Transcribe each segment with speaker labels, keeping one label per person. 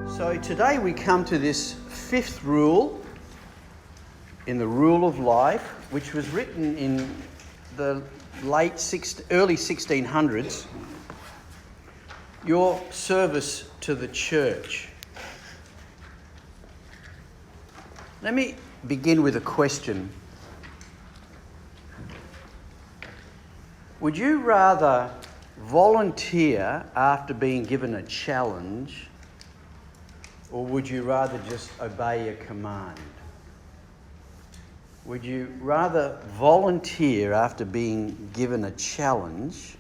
Speaker 1: So today we come to this fifth rule in the rule of life, which was written in the early 1600s. Your service to the church. Let me begin with a question. Would you rather volunteer after being given a challenge, or would you rather just obey a command? Would you rather volunteer after being given a challenge,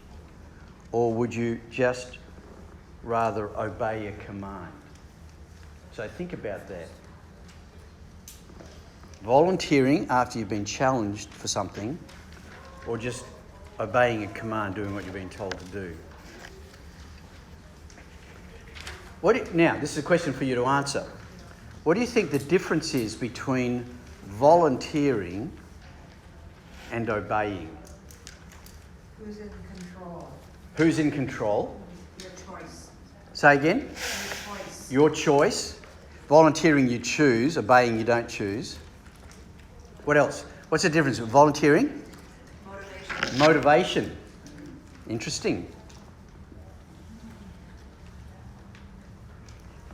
Speaker 1: or would you just rather obey a command? So think about that. Volunteering after you've been challenged for something, or just obeying a command, doing what you've been told to do. Now, this is a question for you to answer. What do you think the difference is between volunteering and obeying?
Speaker 2: Who's in control?
Speaker 1: Who's in control?
Speaker 2: Your choice.
Speaker 1: Say again?
Speaker 2: Your choice.
Speaker 1: Your choice. Volunteering you choose, obeying you don't choose. What else? What's the difference with volunteering? Motivation. Interesting.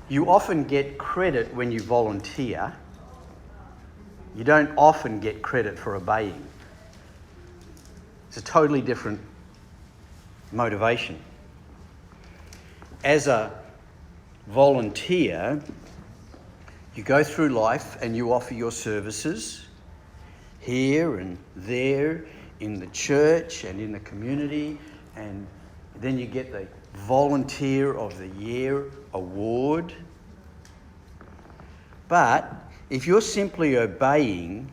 Speaker 1: You often get credit when you volunteer. You don't often get credit for obeying. It's a totally different motivation. As a volunteer, you go through life and you offer your services here and there, in the church and in the community, and then you get the Volunteer of the Year award. But if you're simply obeying,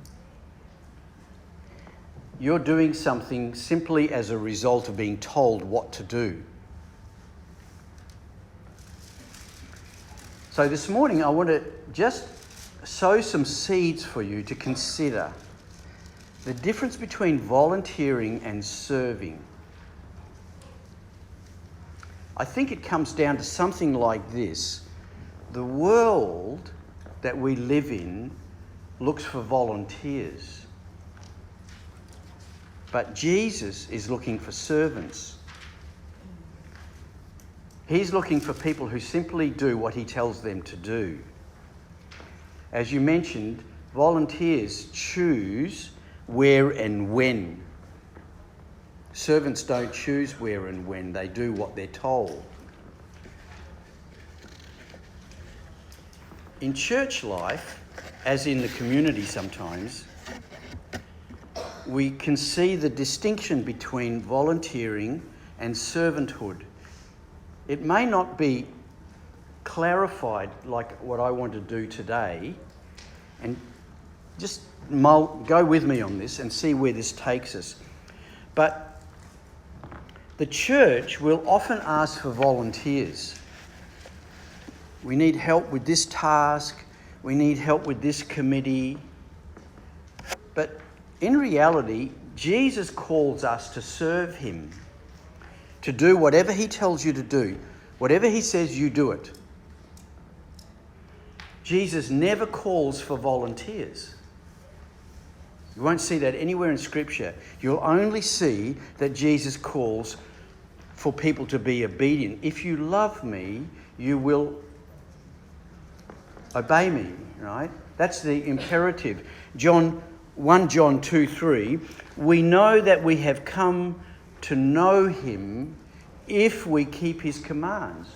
Speaker 1: you're doing something simply as a result of being told what to do. So this morning I want to just sow some seeds for you to consider the difference between volunteering and serving. I think it comes down to something like this. The world that we live in looks for volunteers. But Jesus is looking for servants. He's looking for people who simply do what he tells them to do. As you mentioned, volunteers choose where and when. Servants don't choose where and when, they do what they're told. In church life, as in the community sometimes, we can see the distinction between volunteering and servanthood. It may not be clarified like what I want to do today, and just go with me on this and see where this takes us. But the church will often ask for volunteers. We need help with this task. We need help with this committee. But in reality, Jesus calls us to serve him, to do whatever he tells you to do. Whatever he says, you do it. Jesus never calls for volunteers. You won't see that anywhere in Scripture. You'll only see that Jesus calls for people to be obedient. If you love me, you will obey me, right? That's the imperative. 1 John 2:3, we know that we have come to know him if we keep his commands.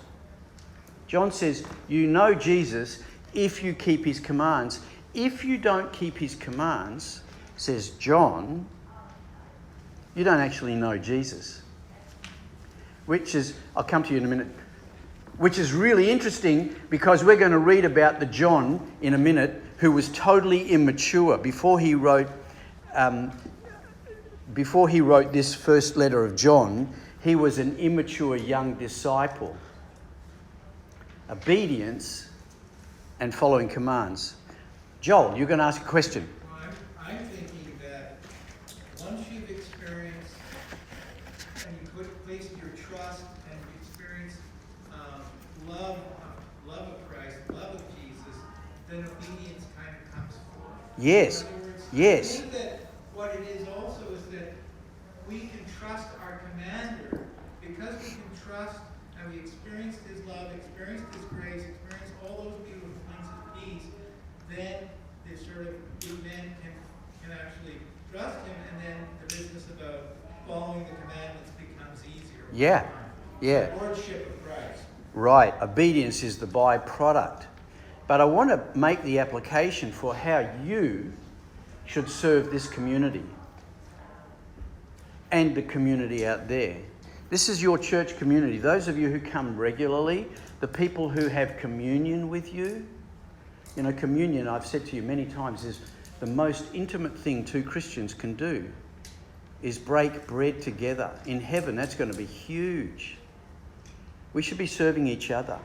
Speaker 1: John says, you know Jesus if you keep his commands. If you don't keep his commands, says John, you don't actually know Jesus. Which is, I'll come to you in a minute, which is really interesting because we're going to read about the John in a minute who was totally immature before he wrote this first letter of John. He was an immature young disciple. Obedience and following commands. Joel, you're going to ask a question.
Speaker 3: I'm thinking that once you've experienced and you placed your trust and you experience love of Christ,
Speaker 1: Yes.
Speaker 3: In other words, I
Speaker 1: Yes.
Speaker 3: think that what it is also is that we can trust our commander because we can trust and we experienced his love, experienced his grace, experienced all those beautiful things of peace, then the sort of we then can actually trust him, and then the business about following the commandments becomes easier.
Speaker 1: Yeah. Yeah.
Speaker 3: The lordship of Christ.
Speaker 1: Right. Obedience is the byproduct. But I want to make the application for how you should serve this community and the community out there. This is your church community. Those of you who come regularly, the people who have communion with you. You know, communion, I've said to you many times, is the most intimate thing two Christians can do, is break bread together. In heaven, that's going to be huge. We should be serving each other,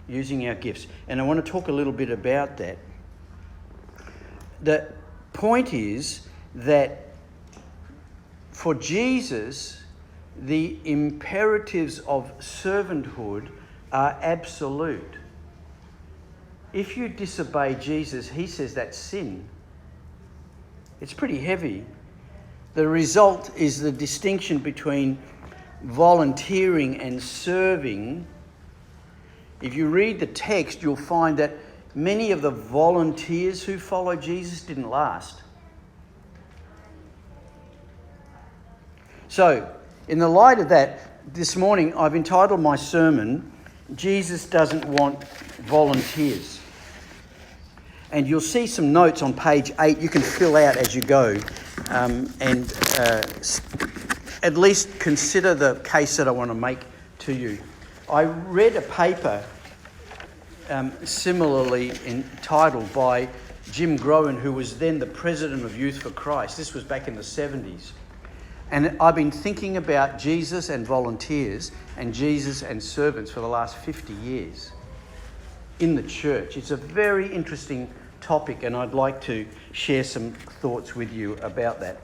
Speaker 1: using our gifts. And I want to talk a little bit about that. The point is that for Jesus, the imperatives of servanthood are absolute. If you disobey Jesus, he says that's sin. It's pretty heavy. The result is the distinction between volunteering and serving. If you read the text, you'll find that many of the volunteers who followed Jesus didn't last. So, in the light of that, this morning I've entitled my sermon, Jesus Doesn't Want Volunteers. And you'll see some notes on page 8 you can fill out as you go, and at least consider the case that I want to make to you. I read a paper similarly entitled by Jim Groen, who was then the president of Youth for Christ. This was back in the 70s. And I've been thinking about Jesus and volunteers and Jesus and servants for the last 50 years in the church. It's a very interesting topic, and I'd like to share some thoughts with you about that.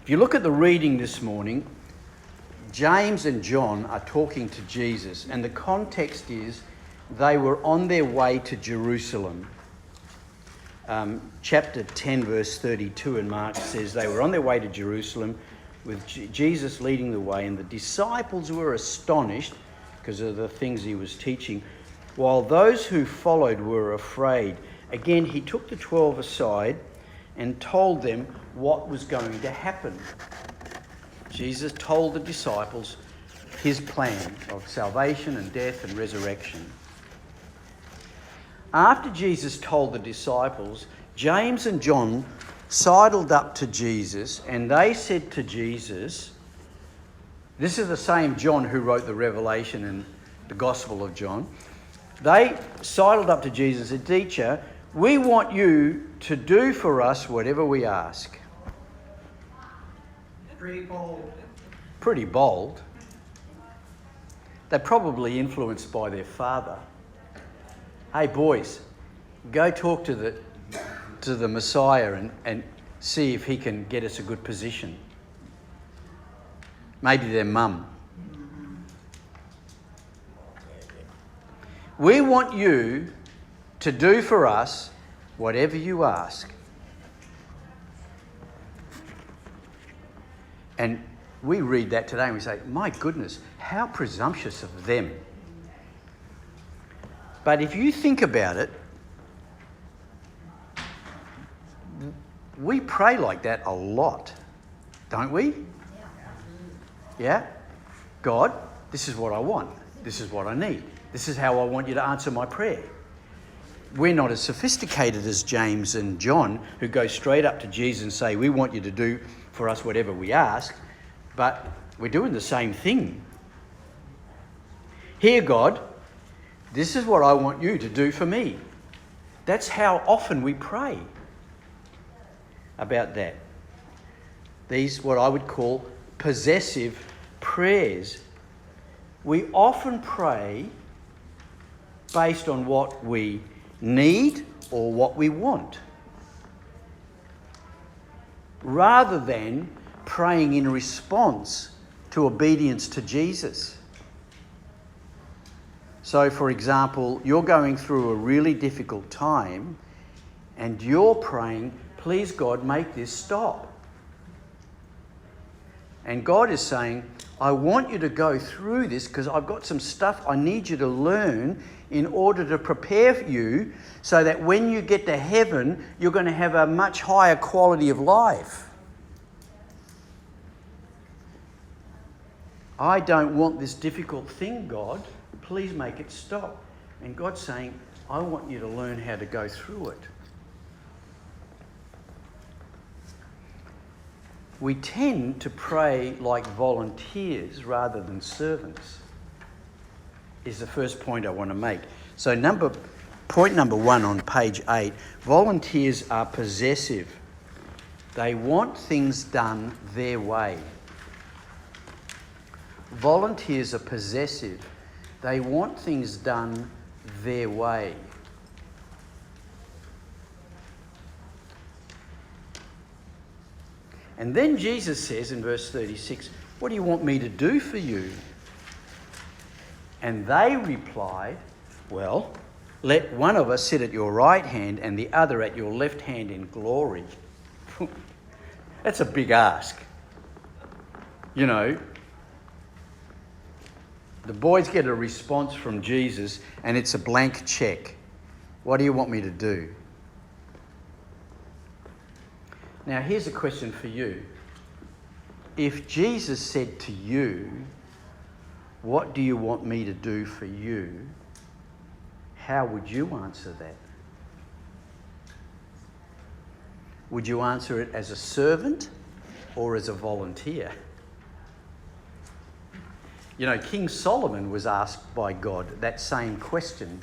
Speaker 1: If you look at the reading this morning, James and John are talking to Jesus, and the context is they were on their way to Jerusalem. Chapter 10, verse 32 in Mark says they were on their way to Jerusalem with Jesus leading the way, and the disciples were astonished because of the things he was teaching, while those who followed were afraid. Again, he took the 12 aside and told them what was going to happen. Jesus told the disciples his plan of salvation and death and resurrection. After Jesus told the disciples, James and John sidled up to Jesus, and they said to Jesus, this is the same John who wrote the Revelation and the Gospel of John. They sidled up to Jesus and said, "Teacher, we want you to do for us whatever we ask."
Speaker 3: Pretty bold.
Speaker 1: Pretty bold. They're probably influenced by their father. Hey boys, go talk to the Messiah and see if he can get us a good position. Maybe their mum. We want you to do for us whatever you ask. And we read that today and we say, my goodness, how presumptuous of them. But if you think about it, we pray like that a lot, don't we? Yeah? God, this is what I want. This is what I need. This is how I want you to answer my prayer. We're not as sophisticated as James and John, who go straight up to Jesus and say, we want you to do for us whatever we ask, but we're doing the same thing. Here, God, this is what I want you to do for me. That's how often we pray about that. These, what I would call possessive prayers. We often pray based on what we need or what we want, rather than praying in response to obedience to Jesus. So, for example, you're going through a really difficult time and you're praying, please God, make this stop. And God is saying, I want you to go through this because I've got some stuff I need you to learn in order to prepare you so that when you get to heaven, you're going to have a much higher quality of life. I don't want this difficult thing, God. Please make it stop. And God's saying, I want you to learn how to go through it. We tend to pray like volunteers rather than servants, is the first point I want to make. So point number 1 on page 8, volunteers are possessive. They want things done their way. Volunteers are possessive. They want things done their way. And then Jesus says in verse 36, what do you want me to do for you? And they replied, well, let one of us sit at your right hand and the other at your left hand in glory. That's a big ask. You know, the boys get a response from Jesus and it's a blank cheque. What do you want me to do? Now, here's a question for you. If Jesus said to you, what do you want me to do for you? How would you answer that? Would you answer it as a servant or as a volunteer? You know, King Solomon was asked by God that same question,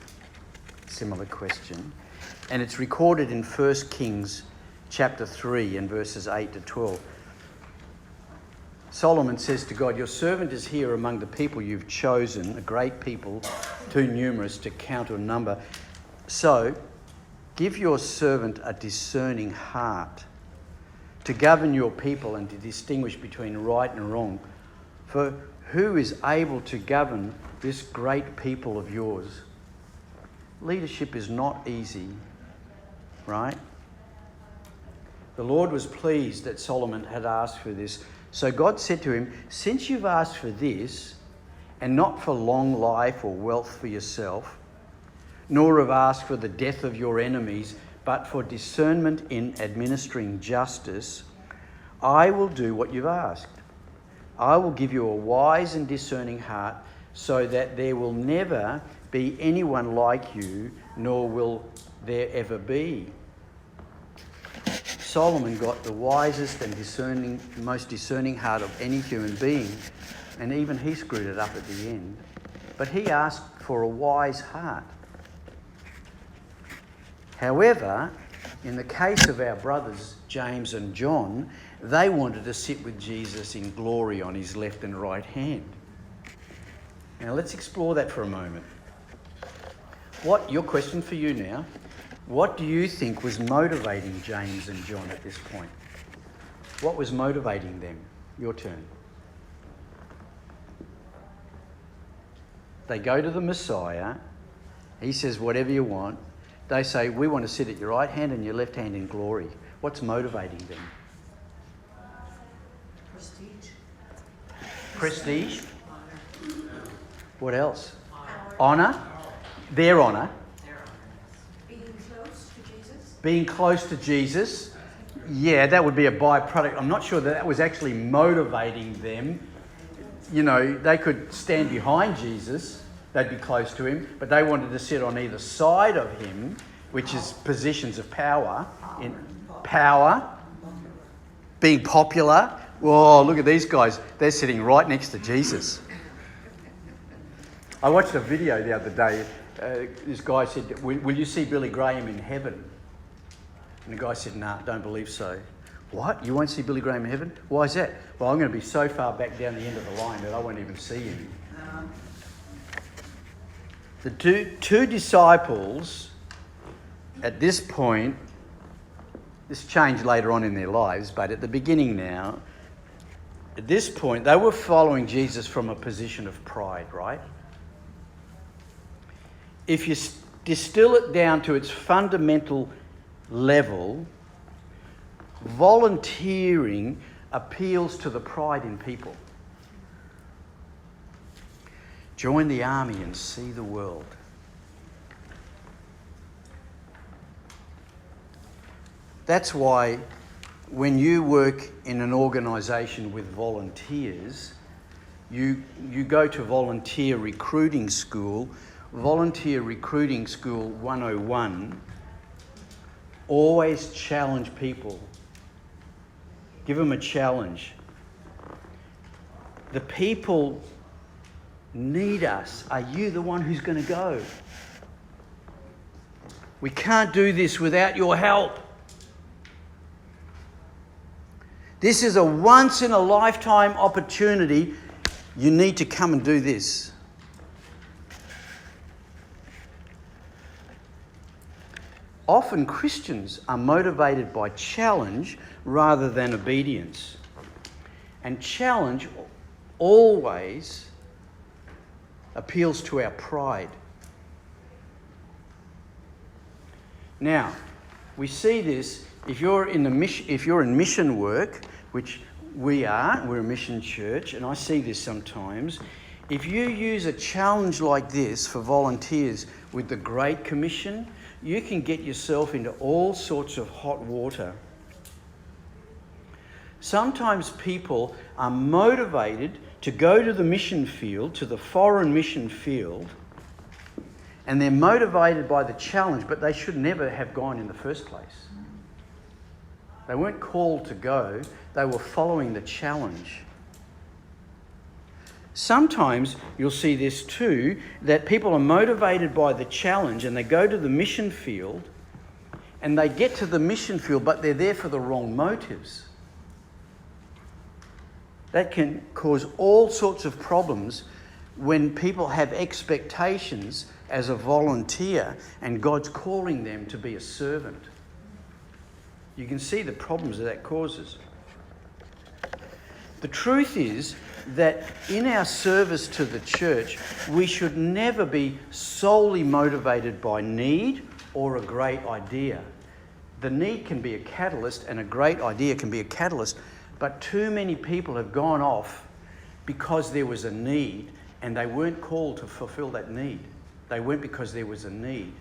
Speaker 1: similar question, and it's recorded in 1 Kings chapter 3 and verses 8 to 12. Solomon says to God, your servant is here among the people you've chosen, a great people, too numerous to count or number. So give your servant a discerning heart to govern your people and to distinguish between right and wrong. For who is able to govern this great people of yours? Leadership is not easy, right? The Lord was pleased that Solomon had asked for this. So God said to him, since you've asked for this, and not for long life or wealth for yourself, nor have asked for the death of your enemies, but for discernment in administering justice, I will do what you've asked. I will give you a wise and discerning heart, so that there will never be anyone like you, nor will there ever be. Solomon got the wisest and most discerning heart of any human being, and even he screwed it up at the end. But he asked for a wise heart. However, in the case of our brothers James and John, they wanted to sit with Jesus in glory on his left and right hand. Now let's explore that for a moment. Your question for you now, what do you think was motivating James and John at this point? What was motivating them? Your turn. They go to the Messiah. He says, whatever you want. They say, we want to sit at your right hand and your left hand in glory. What's motivating them?
Speaker 2: Prestige.
Speaker 1: Prestige?
Speaker 2: Honor.
Speaker 1: What else?
Speaker 2: Power.
Speaker 1: Honour? Their honour.
Speaker 2: Being close to Jesus.
Speaker 1: Being close to Jesus. Yeah, that would be a byproduct. I'm not sure that was actually motivating them. You know, they could stand behind Jesus. They'd be close to him. But they wanted to sit on either side of him, which is positions of power. In power. Being popular. Whoa, look at these guys. They're sitting right next to Jesus. I watched a video the other day. This guy said, will you see Billy Graham in heaven? And the guy said, nah, don't believe so. What? You won't see Billy Graham in heaven? Why is that? Well, I'm going to be so far back down the end of the line that I won't even see him. The two disciples, at this point, this changed later on in their lives, but at the beginning now, at this point, they were following Jesus from a position of pride, right? if you distill it down to its fundamental level, volunteering appeals to the pride in people. Join the army and see the world. That's why when you work in an organisation with volunteers, you go to volunteer recruiting school. Volunteer recruiting school 101, always challenge people. Give them a challenge. The people need us. Are you the one who's going to go? We can't do this without your help. This is a once-in-a-lifetime opportunity. You need to come and do this. Often Christians are motivated by challenge rather than obedience. And challenge always appeals to our pride. Now, we see this if you're in mission work, which we're a mission church, and I see this sometimes. If you use a challenge like this for volunteers with the Great Commission, you can get yourself into all sorts of hot water. Sometimes people are motivated to go to the mission field, to the foreign mission field, and they're motivated by the challenge, but they should never have gone in the first place. They weren't called to go, they were following the challenge. Sometimes you'll see this too, that people are motivated by the challenge and they go to the mission field and they get to the mission field, but they're there for the wrong motives. That can cause all sorts of problems when people have expectations as a volunteer and God's calling them to be a servant. You can see the problems that causes. The truth is that in our service to the church, we should never be solely motivated by need or a great idea. The need can be a catalyst and a great idea can be a catalyst, but too many people have gone off because there was a need and they weren't called to fulfill that need. They went because there was a need,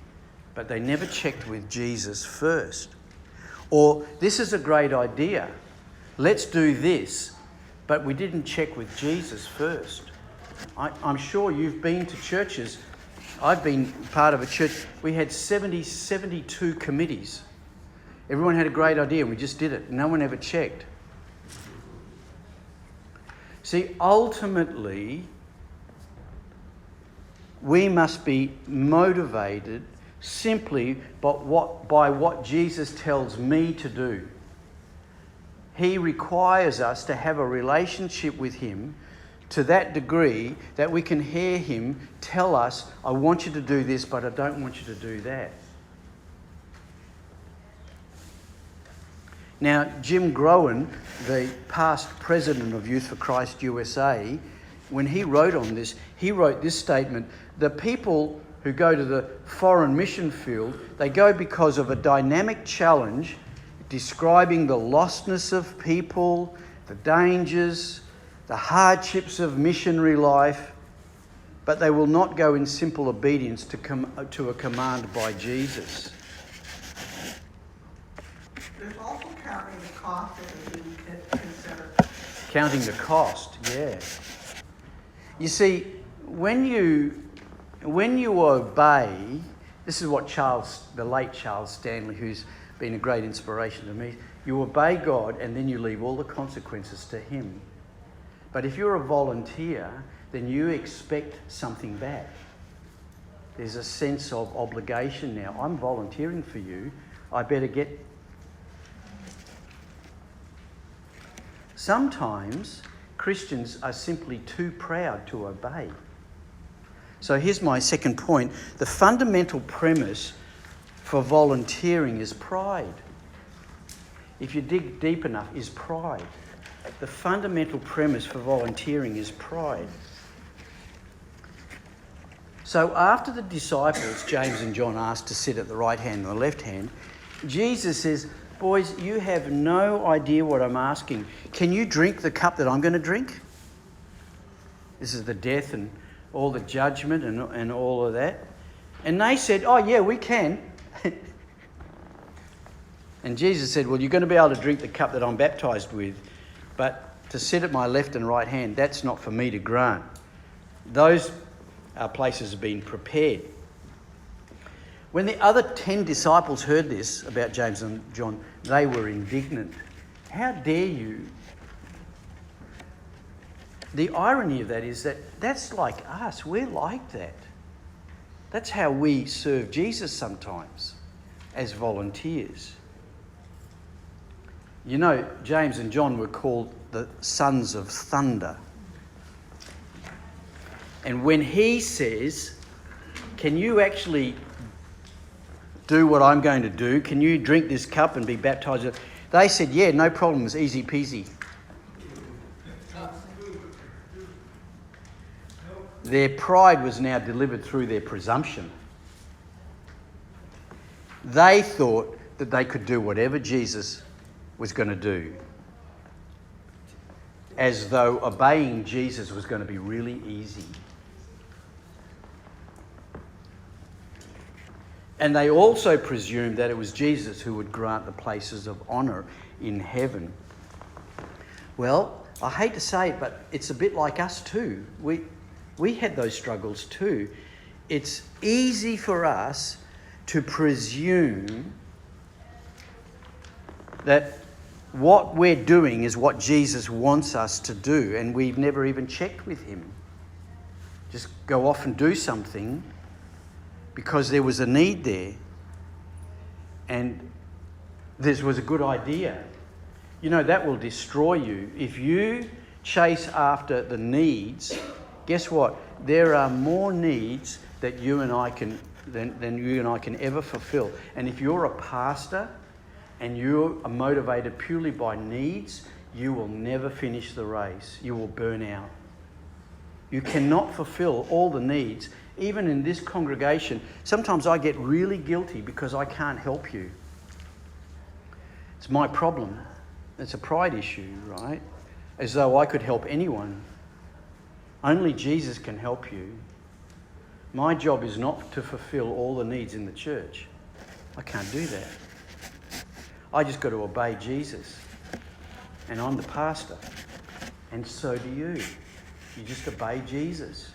Speaker 1: but they never checked with Jesus first. Or, this is a great idea, let's do this, but we didn't check with Jesus first. I'm sure you've been to churches. I've been part of a church. We had 72 committees. Everyone had a great idea and we just did it. No one ever checked. See, ultimately, we must be motivated simply by what Jesus tells me to do. He requires us to have a relationship with him to that degree that we can hear him tell us, I want you to do this, but I don't want you to do that. Now, Jim Groen, the past president of Youth for Christ USA, when he wrote on this, he wrote this statement: the people who go to the foreign mission field, they go because of a dynamic challenge describing the lostness of people, the dangers, the hardships of missionary life, but they will not go in simple obedience to a command by Jesus.
Speaker 2: There's also counting the cost that we consider.
Speaker 1: Counting the cost, yeah. You see, when you obey, this is what the late Charles Stanley, who's been a great inspiration to me, you obey God and then you leave all the consequences to him. But if you're a volunteer, then you expect something back. There's a sense of obligation now. I'm volunteering for you. I better get... Sometimes Christians are simply too proud to obey. So here's my second point. The fundamental premise for volunteering is pride. If you dig deep enough, is pride. The fundamental premise for volunteering is pride. So after the disciples, James and John, asked to sit at the right hand and the left hand, Jesus says, boys, you have no idea what I'm asking. Can you drink the cup that I'm going to drink? This is the death and all the judgment and all of that. And they said, oh yeah, we can. And Jesus said, well, you're going to be able to drink the cup that I'm baptised with, but to sit at my left and right hand, that's not for me to grant. Those places have been prepared. When the other 10 disciples heard this about James and John, they were indignant. How dare you? The irony of that is that that's like us. We're like that. That's how we serve Jesus sometimes, as volunteers. You know, James and John were called the sons of thunder. And when he says, can you actually do what I'm going to do? Can you drink this cup and be baptised? They said, yeah, no problem, it's easy peasy. Their pride was now delivered through their presumption. They thought that they could do whatever Jesus was going to do, as though obeying Jesus was going to be really easy. And they also presumed that it was Jesus who would grant the places of honour in heaven. Well, I hate to say it, but it's a bit like us too. We had those struggles too. It's easy for us to presume that what we're doing is what Jesus wants us to do, and we've never even checked with him. Just go off and do something because there was a need there, and this was a good idea. You know, that will destroy you. If you chase after the needs, guess what? There are more needs that you and I can than you and I can ever fulfill. And if you're a pastor and you are motivated purely by needs, you will never finish the race. You will burn out. You cannot fulfill all the needs. Even in this congregation, sometimes I get really guilty because I can't help you. It's my problem. It's a pride issue, right? As though I could help anyone. Only Jesus can help you. My job is not to fulfill all the needs in the church. I can't do that. I just got to obey Jesus. And I'm the pastor. And so do you. You just obey Jesus.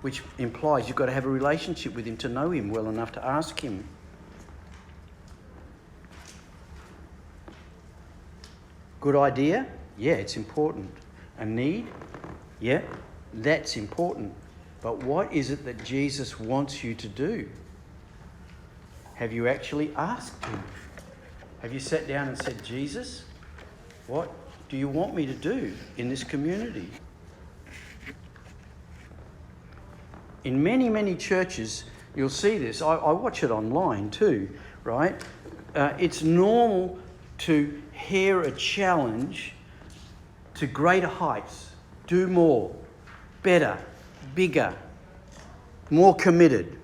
Speaker 1: Which implies you've got to have a relationship with him to know him well enough to ask him. Good idea? Yeah, it's important. A need? Yeah, that's important. But what is it that Jesus wants you to do? Have you actually asked him? Have you sat down and said, Jesus, what do you want me to do in this community? In many, many churches, you'll see this. I watch it online too, right? It's normal to hear a challenge to greater heights. Do more, better, bigger, more committed.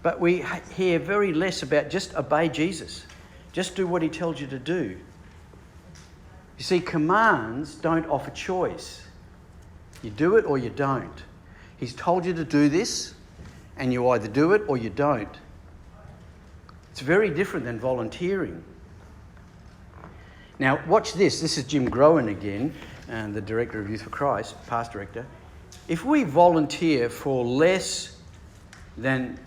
Speaker 1: But we hear very less about just obey Jesus. Just do what he tells you to do. You see, commands don't offer choice. You do it or you don't. He's told you to do this, and you either do it or you don't. It's very different than volunteering. Now, watch this. This is Jim Groen again, the Director of Youth for Christ, past director. If we volunteer for less than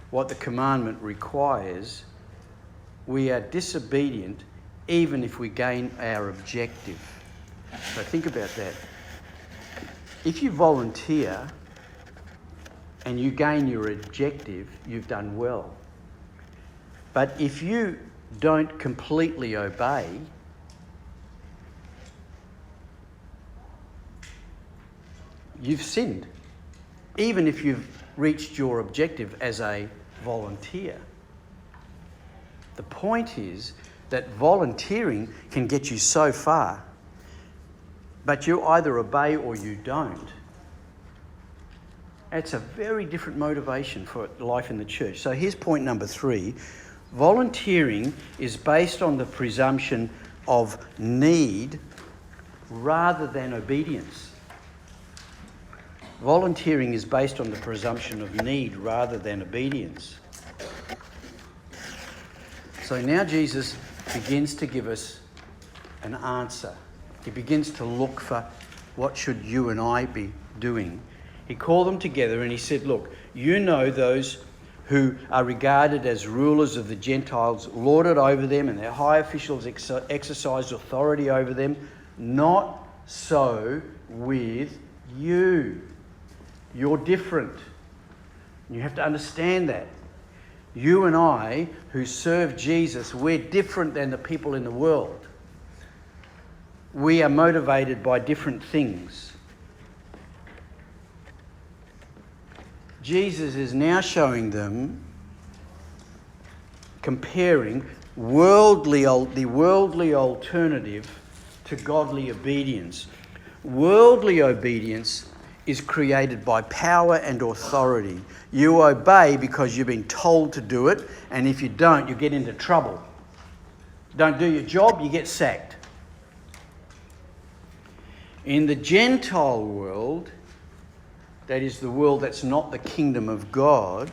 Speaker 1: what the commandment requires, we are disobedient even if we gain our objective. So think about that. If you volunteer and you gain your objective, you've done well. But if you don't completely obey, you've sinned, even if you've reached your objective as a volunteer. The point is that volunteering can get you so far, but you either obey or you don't. It's a very different motivation for life in the church. So here's point number 3. Volunteering is based on the presumption of need rather than obedience. Volunteering is based on the presumption of need rather than obedience. So now Jesus begins to give us an answer. He begins to look for what should you and I be doing. He called them together and he said, look, you know those who are regarded as rulers of the Gentiles lord it over them, and their high officials exercise authority over them. Not so with you. You're different. You have to understand that. You and I, who serve Jesus, we're different than the people in the world. We are motivated by different things. Jesus is now showing them, comparing the worldly alternative to godly obedience. Worldly obedience is created by power and authority. You obey because you've been told to do it, and if you don't, you get into trouble. Don't do your job, you get sacked. In the Gentile world, that is the world that's not the kingdom of God,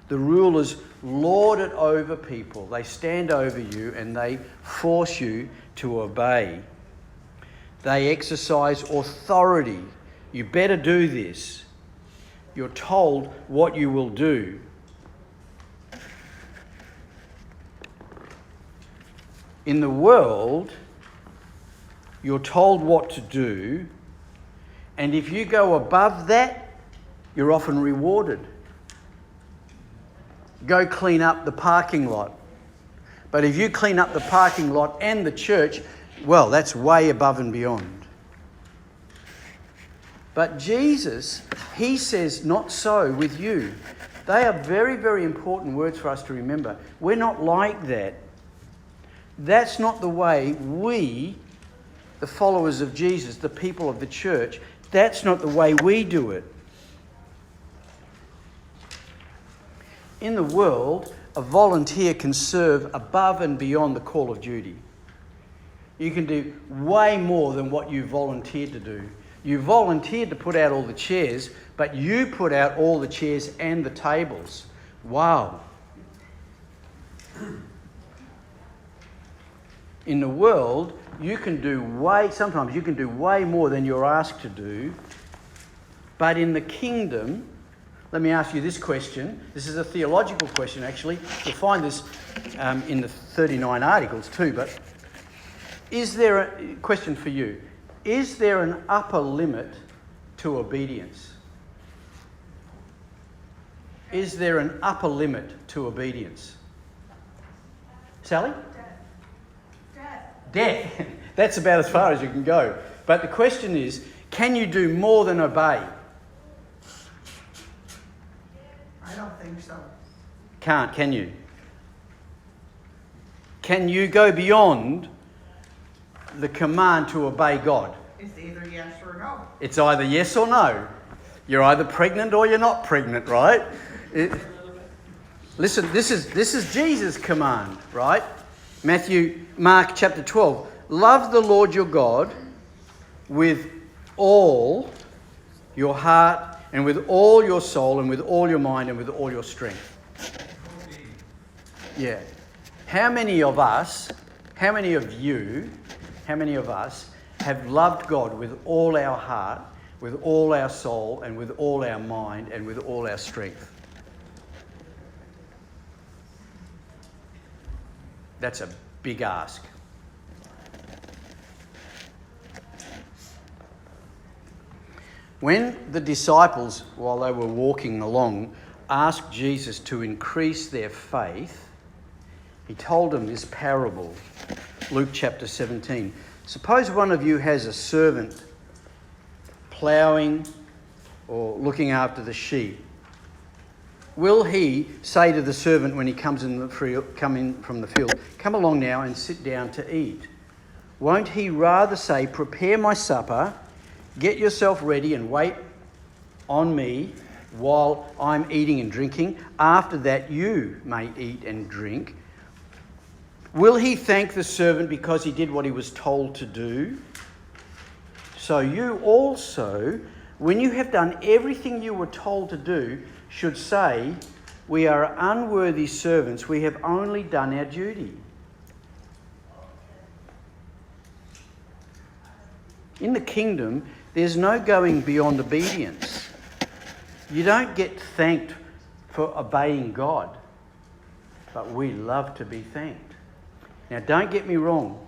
Speaker 1: the rulers lord it over people. They stand over you and they force you to obey. They exercise authority. You better do this. You're told what you will do. In the world, you're told what to do, and if you go above that, you're often rewarded. Go clean up the parking lot. But if you clean up the parking lot and the church, well, that's way above and beyond. But Jesus, he says, not so with you. They are very, very important words for us to remember. We're not like that. That's not the way we, the followers of Jesus, the people of the church, that's not the way we do it. In the world, a volunteer can serve above and beyond the call of duty. You can do way more than what you volunteered to do. You volunteered to put out all the chairs, but you put out all the chairs and the tables. Wow. In the world, sometimes you can do way more than you're asked to do. But in the kingdom, let me ask you this question. This is a theological question, actually. You'll find this in the 39 articles too. But is there a question for you? Is there an upper limit to obedience? Is there an upper limit to obedience? Sally? Death. That's about as far as you can go. But the question is, can you do more than obey?
Speaker 2: I don't think so.
Speaker 1: Can't, can you? Can you go beyond the command to obey God?
Speaker 2: It's either yes or no.
Speaker 1: It's either yes or no. You're either pregnant or you're not pregnant, right? Listen, this is Jesus' command, right? Mark chapter 12. Love the Lord your God with all your heart and with all your soul and with all your mind and with all your strength. Yeah. How many of us have loved God with all our heart, with all our soul and with all our mind and with all our strength? That's a big ask. When the disciples, while they were walking along, asked Jesus to increase their faith, he told them this parable. Luke chapter 17. Suppose one of you has a servant ploughing or looking after the sheep. Will he say to the servant when he come in from the field, "Come along now and sit down to eat"? Won't he rather say, "Prepare my supper, get yourself ready and wait on me while I'm eating and drinking. After that, you may eat and drink. Will he thank the servant because he did what he was told to do? So you also, when you have done everything you were told to do, should say, we are unworthy servants, we have only done our duty. In the kingdom, there's no going beyond obedience. You don't get thanked for obeying God, but we love to be thanked. Now, don't get me wrong.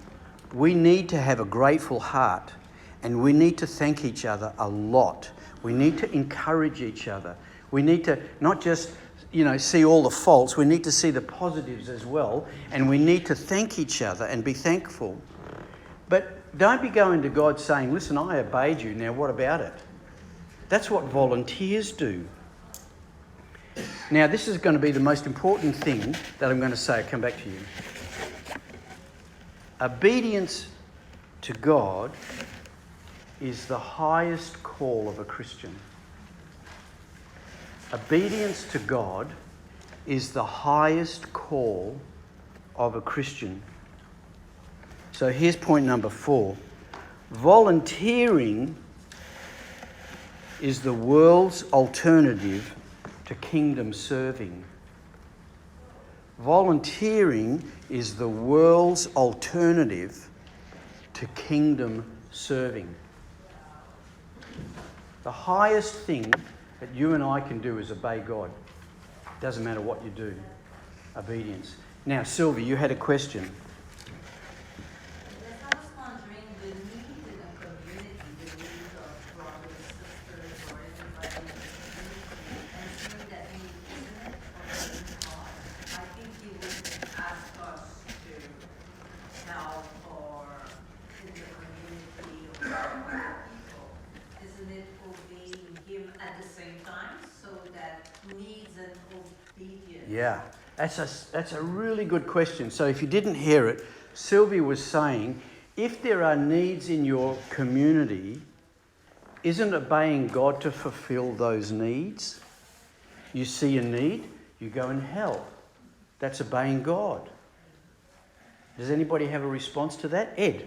Speaker 1: We need to have a grateful heart, and we need to thank each other a lot. We need to encourage each other. We need to not just, see all the faults. We need to see the positives as well, and we need to thank each other and be thankful. But don't be going to God saying, listen, I obeyed you, now what about it? That's what volunteers do. Now, this is going to be the most important thing that I'm going to say. I'll come back to you. Obedience to God is the highest call of a Christian. Obedience to God is the highest call of a Christian. So here's point number 4. Volunteering is the world's alternative to kingdom serving. Volunteering is the world's alternative to kingdom serving. The highest thing that you and I can do is obey God. Doesn't matter what you do. Obedience. Now, Sylvie, you had a question.
Speaker 4: I was wondering the need in a community, the need of brothers, sisters, or anybody in the community, and seeing that need, isn't it, for being God? I think He would ask us to help or in the community or other people. Isn't it obeying Him at the same time so that needs and obedience?
Speaker 1: Yeah, that's a really good question. So if you didn't hear it, Sylvie was saying, if there are needs in your community, isn't obeying God to fulfill those needs? You see a need, you go and help. That's obeying God. Does anybody have a response to that? Ed?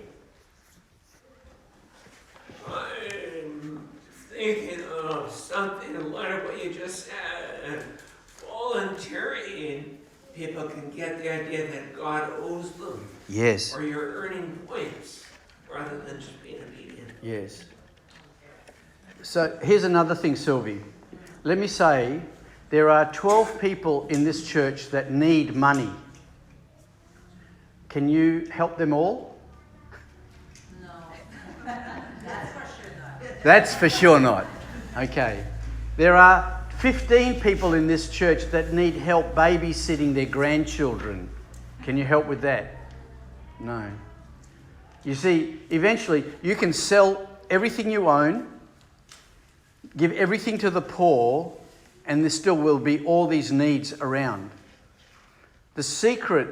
Speaker 5: I'm thinking of something like what you just said. Volunteering, people can get the idea that God owes them.
Speaker 1: Yes.
Speaker 5: Or you're earning points rather than just being obedient.
Speaker 1: Yes. So here's another thing, Sylvie. Let me say, there are 12 people in this church that need money. Can you help them all?
Speaker 4: No. That's for sure not.
Speaker 1: That's for sure not. Okay. There are 15 people in this church that need help babysitting their grandchildren. Can you help with that? No. You see, eventually you can sell everything you own, give everything to the poor, and there still will be all these needs around. The secret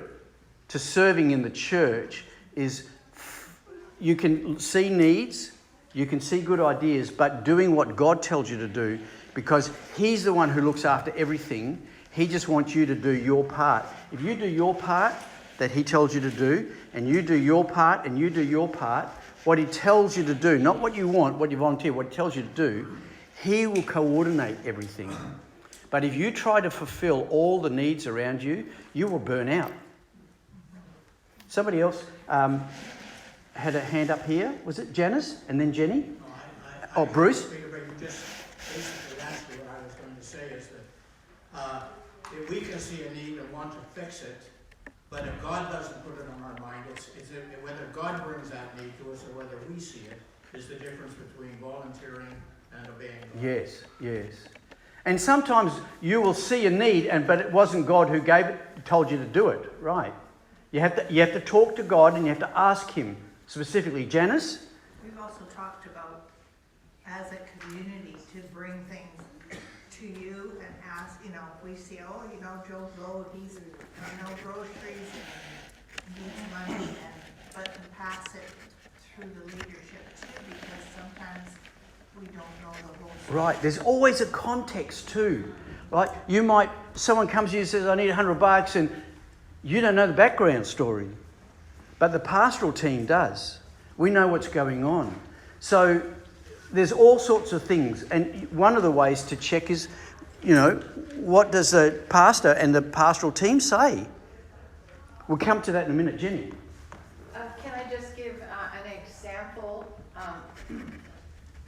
Speaker 1: to serving in the church is you can see needs, you can see good ideas, but doing what God tells you to do, because He's the one who looks after everything. He just wants you to do your part. If you do your part that He tells you to do, and you do your part and you do your part, what He tells you to do, not what you want, what you volunteer, what He tells you to do, He will coordinate everything. But if you try to fulfill all the needs around you, you will burn out. Somebody else had a hand up here. Was it Janice and then Jenny?
Speaker 6: No,
Speaker 1: Bruce?
Speaker 6: Just basically that's what I was going to say is that if we can see a need and want to fix it, but if God doesn't put it on our mind, it's whether God brings that need to us or whether we see it is the difference between volunteering and obeying God.
Speaker 1: Yes, yes. And sometimes you will see a need, but it wasn't God who told you to do it, right? You have to talk to God and you have to ask Him specifically. Janice?
Speaker 2: We've also talked about, as a community, to bring things to you and ask, if we see, Joe's low, he's, groceries and needs money, but to pass it through the leadership too, because sometimes we don't know the whole story.
Speaker 1: Right, there's always a context too. Right, someone comes to you and says, I need $100, and you don't know the background story. But the pastoral team does. We know what's going on. So there's all sorts of things. And one of the ways to check is, what does the pastor and the pastoral team say? We'll come to that in a minute. Jenny.
Speaker 7: Can I just give an example?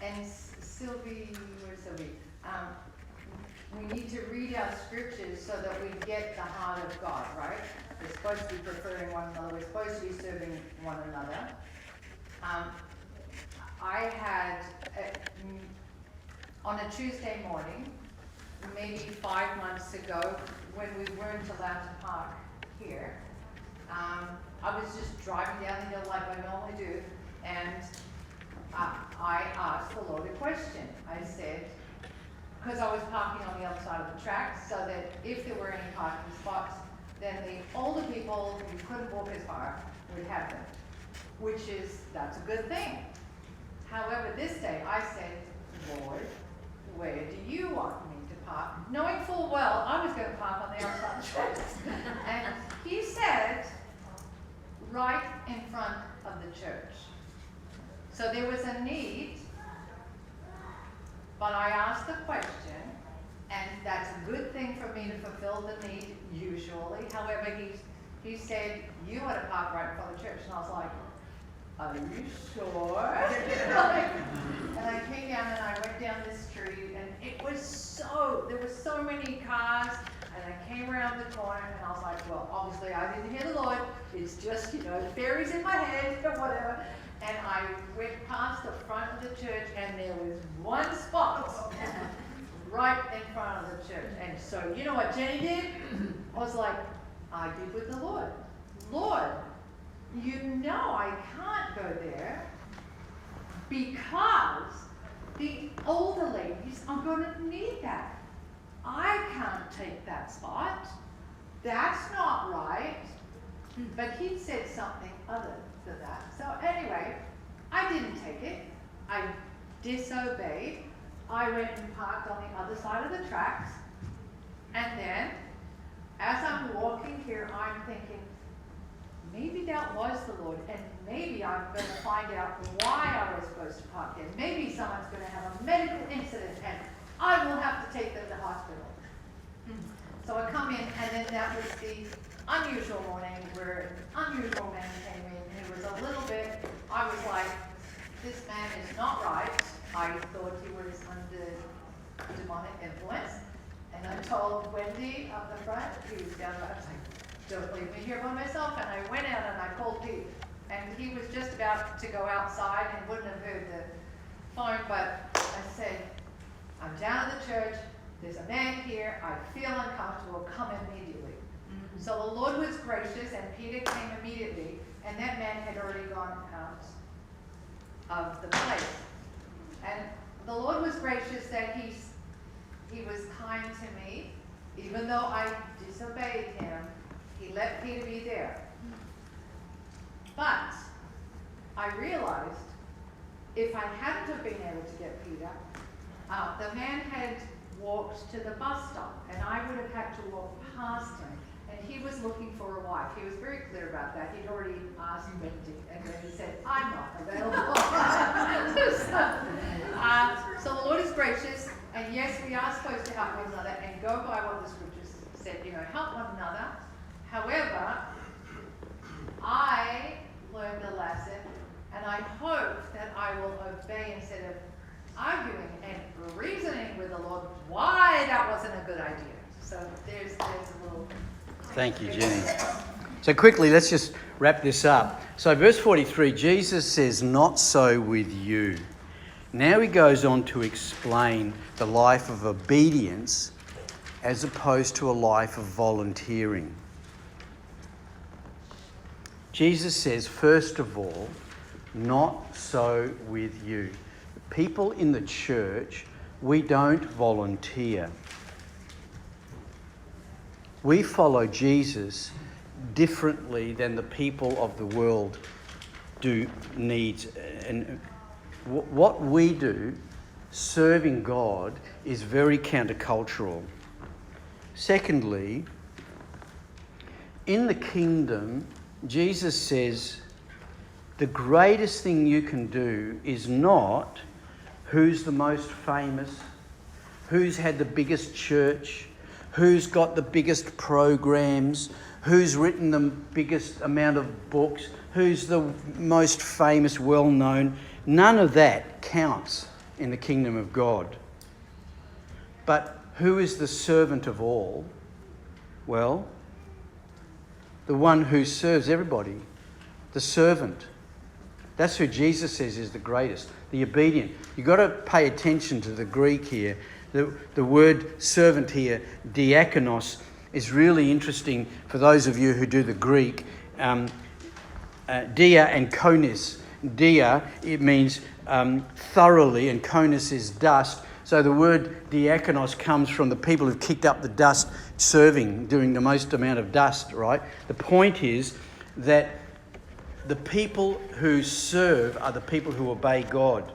Speaker 7: And Sylvie, where's Sylvie? We need to read our scriptures so that we get the heart of God, right? We're supposed to be preferring one another. We're supposed to be serving one another. I had, on a Tuesday morning, maybe 5 months ago, when we weren't allowed to park here, I was just driving down the hill like I normally do, and I asked the Lord a question. I said, because I was parking on the other side of the tracks, so that if there were any parking spots, then the older people who couldn't walk as far would have them, that's a good thing. However, this day I said, Lord, where do you want me to park? Knowing full well I was going to park on the outside of the tracks. And he said, right in front of the church. So there was a need, but I asked the question, and that's a good thing for me to fulfill the need, usually. However, he said, you ought to park right in front of the church. And I was like, are you sure? And I came down and I went down this street, and there were so many cars, and I came around the corner, and I was like, well, obviously I didn't hear the Lord. It's just, the fairies in my head or whatever. And I went past the front of the church, and there was one spot right in front of the church. And so, you know what Jenny did? I was like, I did with the Lord. Lord, I can't go there because the older ladies are going to need that. I can't take that spot. That's not right. But he said something other than that. So anyway, I didn't take it. I disobeyed. I went and parked on the other side of the tracks. And then, as I'm walking here, I'm thinking, maybe that was the Lord, and maybe I'm going to find out why I was supposed to park there. Maybe someone's going to have a medical incident, and I will have to take them to hospital. So I come in, and then that was the unusual morning where an unusual man came in. He was a little bit, I was like, this man is not right. I thought he was under demonic influence. And I told Wendy up the front, he was down there, I was like, don't leave me here by myself. And I went out and I called Pete. And he was just about to go outside and wouldn't have heard the phone, but I said, I'm down at the church, there's a man here, I feel uncomfortable, come immediately. So the Lord was gracious, and Peter came immediately, and that man had already gone out of the place. And the Lord was gracious that he was kind to me, even though I disobeyed him. He let Peter be there. But I realized if I hadn't have been able to get Peter, the man had walked to the bus stop, and I would have had to walk past him. And he was looking for a wife. He was very clear about that. He'd already asked Wendy, and then he said, I'm not available. So the Lord is gracious, and yes, we are supposed to help one another and go by what the scriptures said, help one another. However, I learned a lesson, and I hope that I will obey instead of arguing and reasoning with the Lord why that wasn't a good idea. So there's a little...
Speaker 1: Thank you, Jenny. So quickly, let's just wrap this up. So verse 43, Jesus says, not so with you. Now he goes on to explain the life of obedience as opposed to a life of volunteering. Jesus says, first of all, not so with you. People in the church, we don't volunteer. We follow Jesus differently than the people of the world do needs. And what we do serving God is very countercultural. Secondly, in the kingdom, Jesus says the greatest thing you can do is not who's the most famous, who's had the biggest church, who's got the biggest programs, who's written the biggest amount of books, who's the most famous, well-known. None of that counts in the kingdom of God. But who is the servant of all? Well, the one who serves everybody, the servant. That's who Jesus says is the greatest, the obedient. You've got to pay attention to the Greek here. The word servant here, diakonos, is really interesting for those of you who do the Greek. Dia and konis. Dia, it means thoroughly, and konis is dust. So the word diakonos comes from the people who've kicked up the dust, serving, doing the most amount of dust, right? The point is that the people who serve are the people who obey God.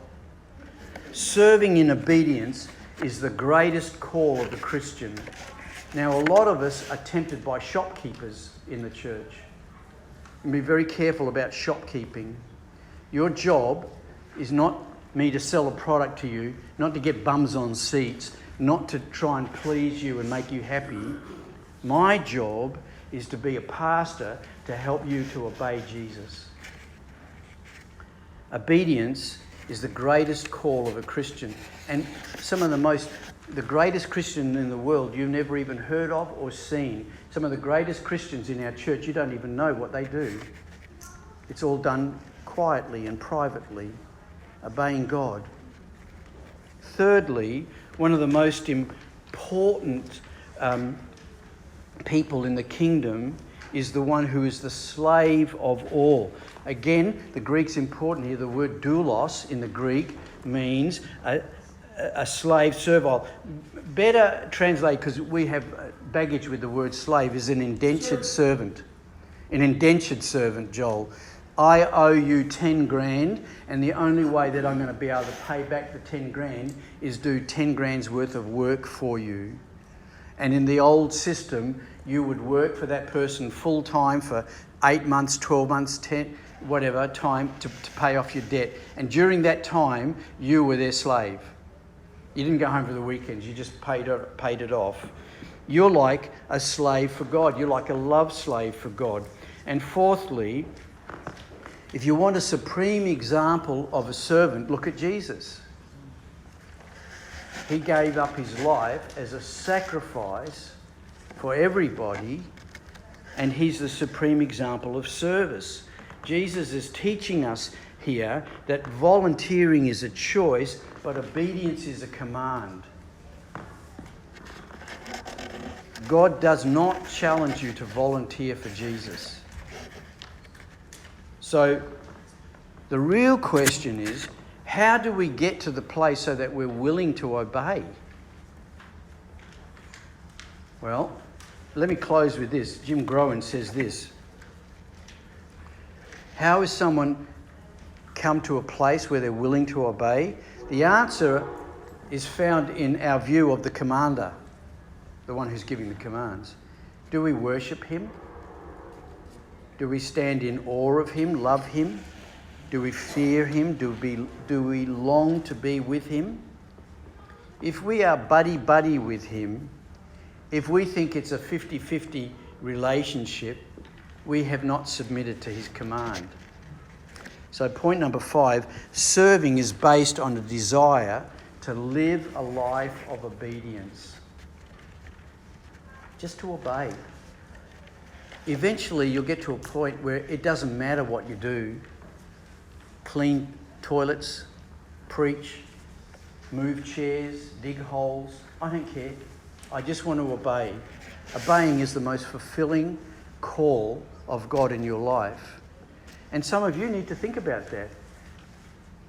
Speaker 1: Serving in obedience is the greatest call of the Christian. Now, a lot of us are tempted by shopkeepers in the church. And be very careful about shopkeeping. Your job is not me to sell a product to you, not to get bums on seats, not to try and please you and make you happy. My job is to be a pastor to help you to obey Jesus. Obedience is the greatest call of a Christian. And some of the greatest Christian in the world you've never even heard of or seen. Some of the greatest Christians in our church, you don't even know what they do. It's all done quietly and privately, obeying God. Thirdly, one of the most important people in the kingdom is the one who is the slave of all. Again, the Greek's important here. The word doulos in the Greek means a slave, servile. Better translate, because we have baggage with the word slave, is an indentured servant. An indentured servant, Joel. I owe you 10 grand, and the only way that I'm going to be able to pay back the 10 grand is do 10 grand's worth of work for you. And in the old system, you would work for that person full time for 8 months, 12 months, 10, whatever time to pay off your debt. And during that time, you were their slave. You didn't go home for the weekends, you just paid it off. You're like a slave for God. You're like a love slave for God. And fourthly, if you want a supreme example of a servant, look at Jesus. He gave up his life as a sacrifice for everybody, and he's the supreme example of service. Jesus is teaching us here that volunteering is a choice, but obedience is a command. God does not challenge you to volunteer for Jesus. So the real question is, how do we get to the place so that we're willing to obey? Well, let me close with this. Jim Groen says this. How is someone come to a place where they're willing to obey? The answer is found in our view of the commander, the one who's giving the commands. Do we worship him? Do we stand in awe of him, love him? Do we fear him? Do we long to be with him? If we are buddy-buddy with him, if we think it's a 50-50 relationship, we have not submitted to his command. So point number 5, serving is based on a desire to live a life of obedience. Just to obey. Eventually you'll get to a point where it doesn't matter what you do. Clean toilets, preach, move chairs, dig holes. I don't care. I just want to obey. Obeying is the most fulfilling call of God in your life. And some of you need to think about that.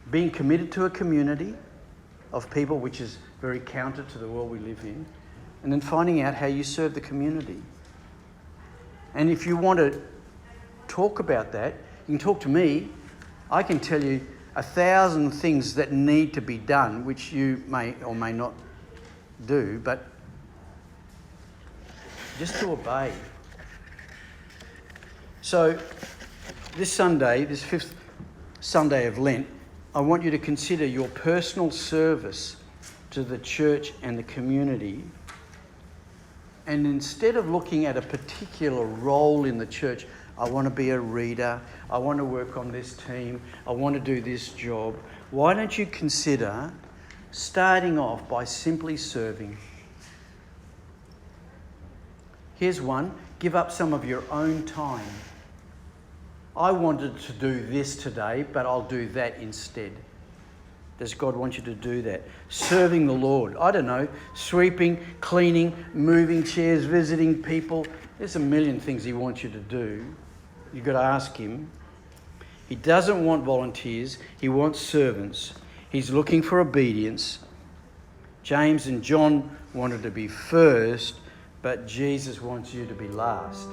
Speaker 1: Being committed to a community of people, which is very counter to the world we live in, and then finding out how you serve the community. And if you want to talk about that, you can talk to me. I can tell you 1,000 things that need to be done, which you may or may not do, but just to obey. So this Sunday, this 5th Sunday of Lent, I want you to consider your personal service to the church and the community. And instead of looking at a particular role in the church, I want to be a reader, I want to work on this team, I want to do this job. Why don't you consider starting off by simply serving? Here's one. Give up some of your own time. I wanted to do this today, but I'll do that instead. Does God want you to do that? Serving the Lord. I don't know, sweeping, cleaning, moving chairs, visiting people. There's a million things he wants you to do. You've got to ask him. He doesn't want volunteers. He wants servants. He's looking for obedience. James and John wanted to be first, but Jesus wants you to be last.